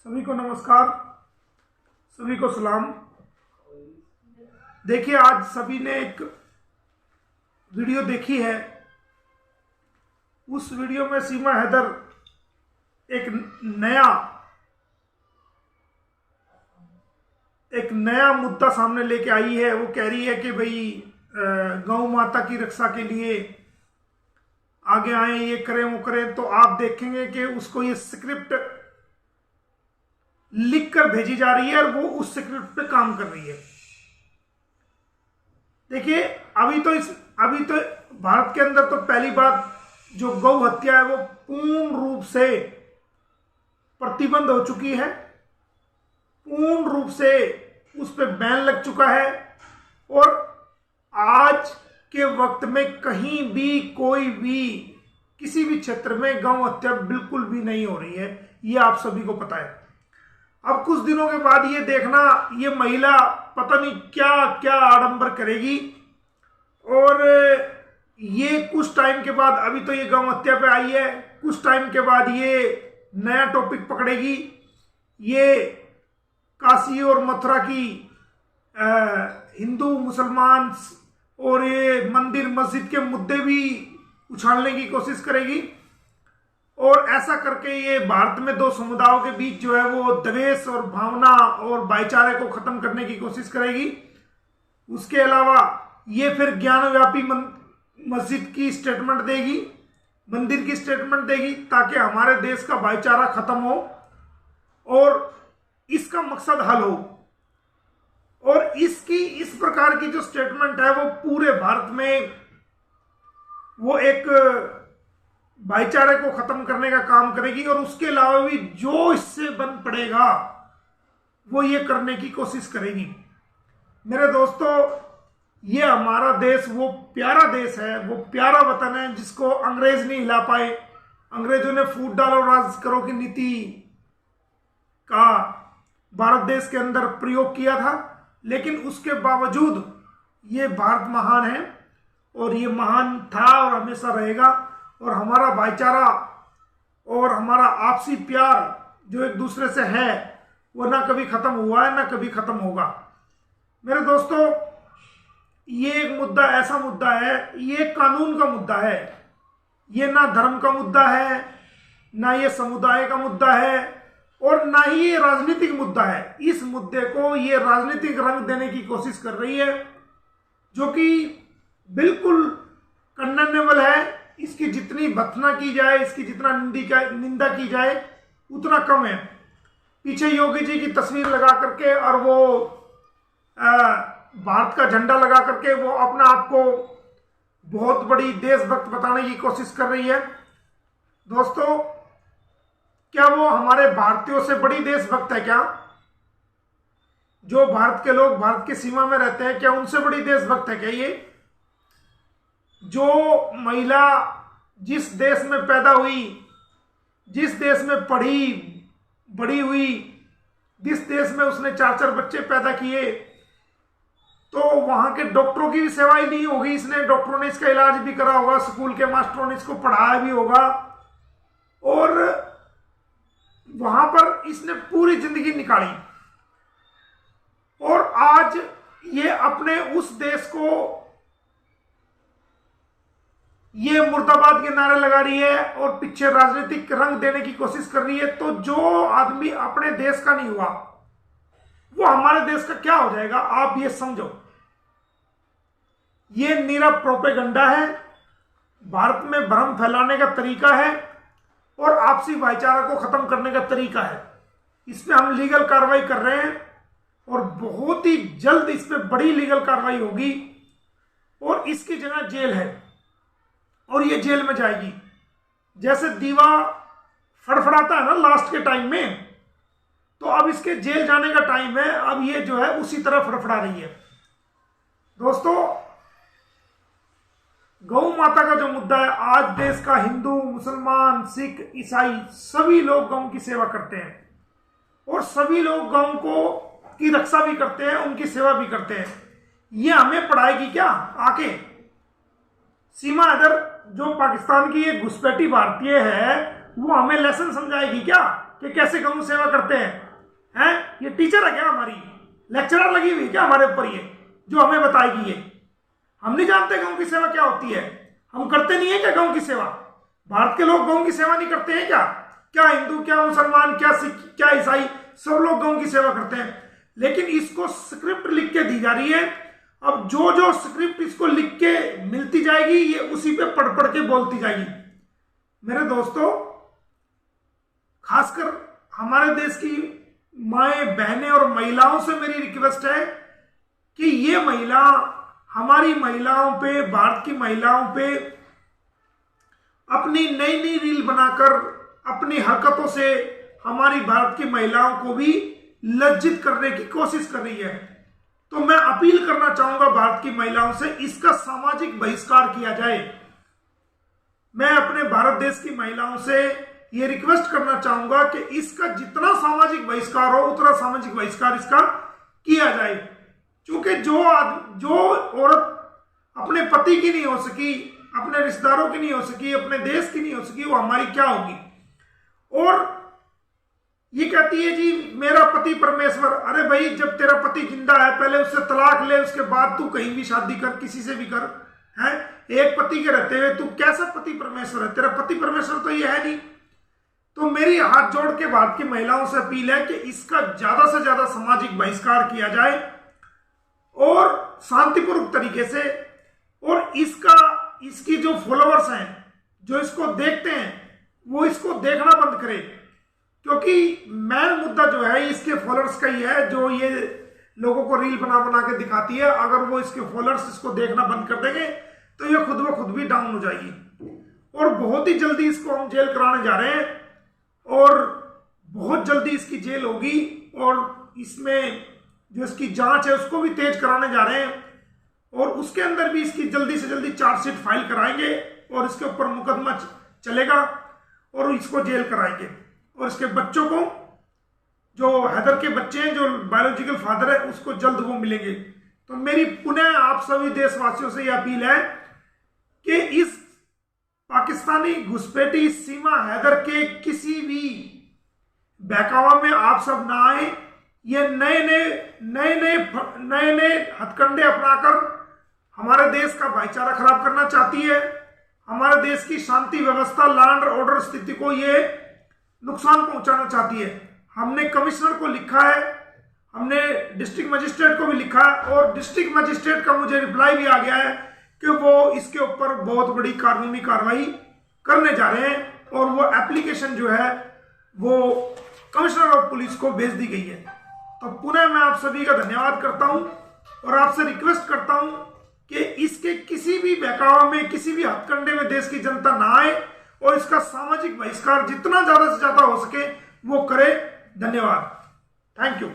सभी को नमस्कार, सभी को सलाम। देखिए, आज सभी ने एक वीडियो देखी है। उस वीडियो में सीमा हैदर एक नया मुद्दा सामने लेके आई है। वो कह रही है कि भाई गौ माता की रक्षा के लिए आगे आए, ये करें वो करें। तो आप देखेंगे कि उसको ये स्क्रिप्ट लिख कर भेजी जा रही है और वो उस स्क्रिप्ट पे काम कर रही है। देखिए, अभी तो भारत के अंदर तो पहली बात जो गौ हत्या है वो पूर्ण रूप से प्रतिबंध हो चुकी है, पूर्ण रूप से उस पर बैन लग चुका है। और आज के वक्त में कहीं भी कोई भी किसी भी क्षेत्र में गौ हत्या बिल्कुल भी नहीं हो रही है, ये आप सभी को पता है। अब कुछ दिनों के बाद ये देखना, ये महिला पता नहीं क्या क्या आडंबर करेगी और ये कुछ टाइम के बाद, अभी तो ये गौ हत्या पे आई है, कुछ टाइम के बाद ये नया टॉपिक पकड़ेगी। ये काशी और मथुरा की हिंदू मुसलमान और ये मंदिर मस्जिद के मुद्दे भी उछालने की कोशिश करेगी। और ऐसा करके ये भारत में दो समुदायों के बीच जो है वो द्वेष और भावना और भाईचारे को खत्म करने की कोशिश करेगी। उसके अलावा ये फिर ज्ञानव्यापी मस्जिद की स्टेटमेंट देगी, मंदिर की स्टेटमेंट देगी, ताकि हमारे देश का भाईचारा खत्म हो और इसका मकसद हल हो। और इसकी इस प्रकार की जो स्टेटमेंट है वो पूरे भारत में वो एक भाईचारे को खत्म करने का काम करेगी। और उसके अलावा भी जो इससे बन पड़ेगा वो ये करने की कोशिश करेगी। मेरे दोस्तों, ये हमारा देश वो प्यारा देश है, वो प्यारा वतन है जिसको अंग्रेज नहीं हिला पाए। अंग्रेजों ने फूट डालो राज करो की नीति का भारत देश के अंदर प्रयोग किया था, लेकिन उसके बावजूद ये भारत महान है और ये महान था और हमेशा रहेगा। और हमारा भाईचारा और हमारा आपसी प्यार जो एक दूसरे से है वो ना कभी खत्म हुआ है ना कभी खत्म होगा। मेरे दोस्तों, ये एक मुद्दा ऐसा मुद्दा है, ये कानून का मुद्दा है, ये ना धर्म का मुद्दा है, ना ये समुदाय का मुद्दा है और ना ही ये राजनीतिक मुद्दा है। इस मुद्दे को ये राजनीतिक रंग देने की कोशिश कर रही है, जो कि बिल्कुल कंडेनेबल है। इसकी जितनी भत्सना की जाए, इसकी जितना निंदा की जाए उतना कम है। पीछे योगी जी की तस्वीर लगा करके और वो भारत का झंडा लगा करके वो अपना आप को बहुत बड़ी देशभक्त बताने की कोशिश कर रही है। दोस्तों, क्या वो हमारे भारतीयों से बड़ी देशभक्त है? क्या जो भारत के लोग भारत की सीमा में रहते हैं, क्या उनसे बड़ी देशभक्त है क्या ये? जो महिला जिस देश में पैदा हुई, जिस देश में पढ़ी बड़ी हुई, जिस देश में उसने 4-4 बच्चे पैदा किए, तो वहां के डॉक्टरों की भी सेवाएं नहीं होगी इसने। डॉक्टरों ने इसका इलाज भी करा होगा, स्कूल के मास्टरों ने इसको पढ़ाया भी होगा और वहां पर इसने पूरी जिंदगी निकाली। और आज ये अपने उस देश को ये मुर्दाबाद के नारे लगा रही है और पीछे राजनीतिक रंग देने की कोशिश कर रही है। तो जो आदमी अपने देश का नहीं हुआ वो हमारे देश का क्या हो जाएगा? आप ये समझो, ये नीरव प्रोपेगंडा है, भारत में भ्रम फैलाने का तरीका है और आपसी भाईचारा को खत्म करने का तरीका है। इस पे हम लीगल कार्रवाई कर रहे हैं और बहुत ही जल्द इस पे बड़ी लीगल कार्रवाई होगी और इसकी जगह जेल है और ये जेल में जाएगी। जैसे दीवा फड़फड़ाता है ना लास्ट के टाइम में, तो अब इसके जेल जाने का टाइम है। अब ये जो है उसी तरह फड़फड़ा रही है। दोस्तों, गौ माता का जो मुद्दा है, आज देश का हिंदू, मुसलमान, सिख, ईसाई सभी लोग गौ की सेवा करते हैं और सभी लोग गौ को की रक्षा भी करते हैं, उनकी सेवा भी करते हैं। ये हमें पढ़ाएगी क्या आके? सीमा हैदर जो पाकिस्तान की एक घुसपैठी भारतीय है, वो हमें लेसन समझाएगी क्या कि कैसे गौ सेवा करते हैं? ये टीचर है क्या हमारी? लेक्चरर लगी हुई क्या हमारे ऊपर ये, जो हमें बताएगी ये? हम नहीं जानते गौ की सेवा क्या होती है? हम करते नहीं है क्या गौ की सेवा? भारत के लोग गौ की सेवा नहीं करते हैं क्या? क्या हिंदू, क्या मुसलमान, क्या सिख, क्या ईसाई, सब लोग गौ की सेवा करते हैं। लेकिन इसको स्क्रिप्ट लिख के दी जा रही है। अब जो जो स्क्रिप्ट इसको लिख के मिलती जाएगी, ये उसी पे पढ़ पढ़ के बोलती जाएगी। मेरे दोस्तों, खासकर हमारे देश की माएं, बहनें और महिलाओं से मेरी रिक्वेस्ट है कि ये महिला हमारी महिलाओं पे, भारत की महिलाओं पे अपनी नई नई रील बनाकर अपनी हरकतों से हमारी भारत की महिलाओं को भी लज्जित करने की कोशिश कर रही है। तो मैं अपील करना चाहूंगा भारत की महिलाओं से, इसका सामाजिक बहिष्कार किया जाए। मैं अपने भारत देश की महिलाओं से यह रिक्वेस्ट करना चाहूंगा कि इसका जितना सामाजिक बहिष्कार हो उतना सामाजिक बहिष्कार इसका किया जाए। क्योंकि जो औरत अपने पति की नहीं हो सकी, अपने रिश्तेदारों की नहीं हो सकी, अपने देश की नहीं हो सकी, वो हमारी क्या होगी? और ये कहती है जी मेरा पति परमेश्वर। अरे भाई, जब तेरा पति जिंदा है पहले उससे तलाक ले, उसके बाद तू कहीं भी शादी कर, किसी से भी कर, है? एक पति के रहते हुए तू कैसा पति परमेश्वर है? तेरा पति परमेश्वर तो ये है नहीं। तो मेरी हाथ जोड़ के भारत की महिलाओं से अपील है कि इसका ज्यादा से ज्यादा सामाजिक बहिष्कार किया जाए और शांतिपूर्वक तरीके से। और इसकी जो फॉलोअर्स हैं, जो इसको देखते हैं, वो इसको देखना बंद करे। क्योंकि मेन मुद्दा जो है इसके फॉलोअर्स का ही है, जो ये लोगों को रील बना बना के दिखाती है। अगर वो इसके फॉलोअर्स इसको देखना बंद कर देंगे तो ये खुद ब खुद भी डाउन हो जाएगी। और बहुत ही जल्दी इसको हम जेल कराने जा रहे हैं और बहुत जल्दी इसकी जेल होगी। और इसमें जो इसकी जांच है उसको भी तेज कराने जा रहे हैं और उसके अंदर भी इसकी जल्दी से जल्दी चार्जशीट फाइल कराएंगे और इसके ऊपर मुकदमा चलेगा और इसको जेल कराएंगे। और इसके बच्चों को, जो हैदर के बच्चे हैं, जो बायोलॉजिकल फादर है, उसको जल्द वो मिलेंगे। तो मेरी पुनः आप सभी देशवासियों से यह अपील है कि इस पाकिस्तानी घुसपैठी सीमा हैदर के किसी भी बहकावा में आप सब ना आए। ये नए नए हथकंडे अपनाकर हमारे देश का भाईचारा खराब करना चाहती है। हमारे देश की शांति व्यवस्था, लॉ एंड ऑर्डर स्थिति को ये नुकसान पहुंचाना चाहती है। हमने कमिश्नर को लिखा है, हमने डिस्ट्रिक्ट मजिस्ट्रेट को भी लिखा है और डिस्ट्रिक्ट मजिस्ट्रेट का मुझे रिप्लाई भी आ गया है कि वो इसके ऊपर बहुत बड़ी कानूनी कार्रवाई करने जा रहे हैं और वो एप्लीकेशन जो है वो कमिश्नर ऑफ पुलिस को भेज दी गई है। तो पुनः मैं आप सभी का धन्यवाद करता हूं और आपसे रिक्वेस्ट करता हूं कि इसके किसी भी बहकावा में, किसी भी हथकंडे में देश की जनता ना आए और इसका सामाजिक बहिष्कार जितना ज्यादा से ज्यादा हो सके वो करे। धन्यवाद। Thank you.